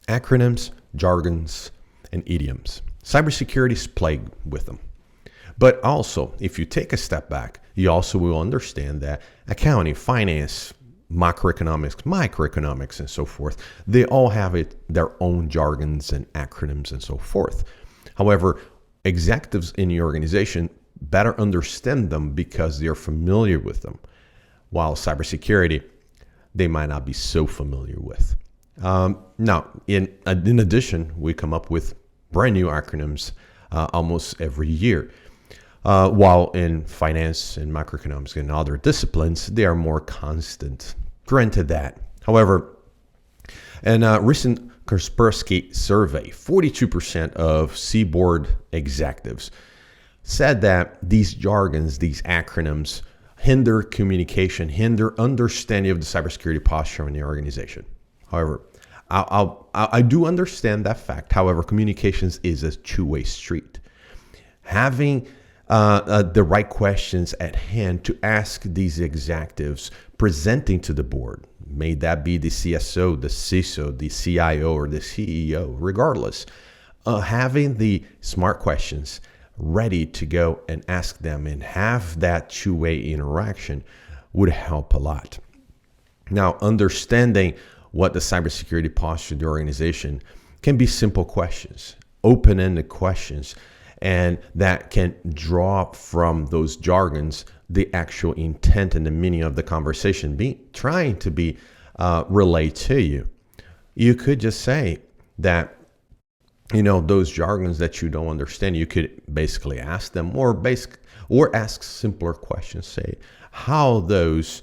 Acronyms, jargons, and idioms. Cybersecurity is plagued with them. But also, if you take a step back, you also will understand that accounting, finance, macroeconomics, microeconomics, and so forth, they all have their own jargons and acronyms and so forth. However, executives in the organization better understand them because they're familiar with them, while cybersecurity, they might not be so familiar with. Now, in addition, we come up with brand new acronyms almost every year. While in finance and macroeconomics and other disciplines, they are more constant. Granted that. However, in a recent Kaspersky survey, 42% of C-board executives said that these jargons, these acronyms, hinder communication, hinder understanding of the cybersecurity posture in the organization. However, I do understand that fact. However, communications is a two-way street. Having the right questions at hand to ask these executives presenting to the board, may that be the CSO, the CISO, the CIO, or the CEO, regardless, having the smart questions ready to go and ask them and have that two-way interaction would help a lot. Now, understanding what the cybersecurity posture of the organization can be simple questions, open-ended questions, and that can draw from those jargons the actual intent and the meaning of the conversation trying to be relayed to you. You could just say that, those jargons that you don't understand, you could basically ask them or ask simpler questions. Say how those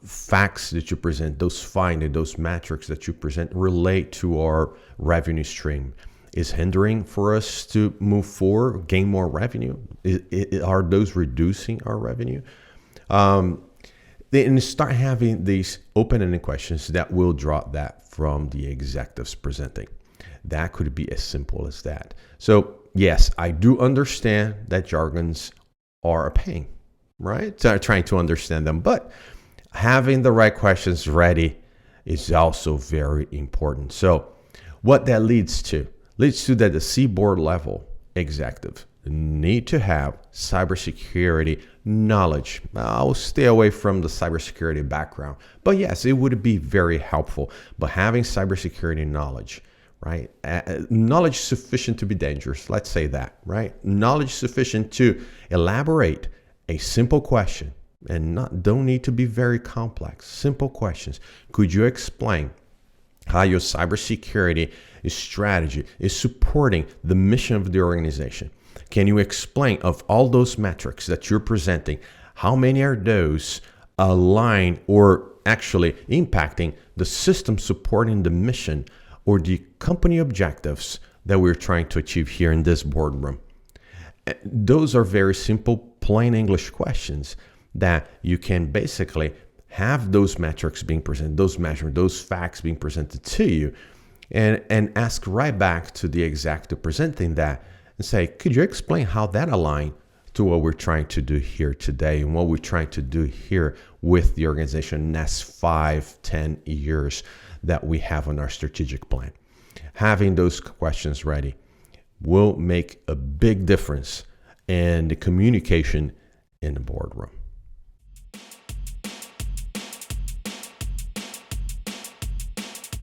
facts that you present, those findings, those metrics that you present relate to our revenue stream. Is hindering for us to move forward, gain more revenue? Are those reducing our revenue? Then start having these open-ended questions that will draw that from the executives presenting. That could be as simple as that. So yes, I do understand that jargons are a pain, right? So trying to understand them, but having the right questions ready is also very important. So what that leads to that the C-board level executive need to have cybersecurity knowledge. I'll stay away from the cybersecurity background, but yes, it would be very helpful. But having cybersecurity knowledge, right? Knowledge sufficient to be dangerous, let's say that, right? Knowledge sufficient to elaborate a simple question and don't need to be very complex. Simple questions. Could you explain how your cybersecurity strategy is supporting the mission of the organization? Can you explain of all those metrics that you're presenting, how many are those aligned or actually impacting the system supporting the mission or the company objectives that we're trying to achieve here in this boardroom? Those are very simple, plain English questions that you can basically have those metrics being presented, those measurements, those facts being presented to you, and ask right back to the executive presenting that and say, could you explain how that aligns to what we're trying to do here today and what we're trying to do here with the organization next 5-10 years that we have on our strategic plan? Having those questions ready will make a big difference in the communication in the boardroom.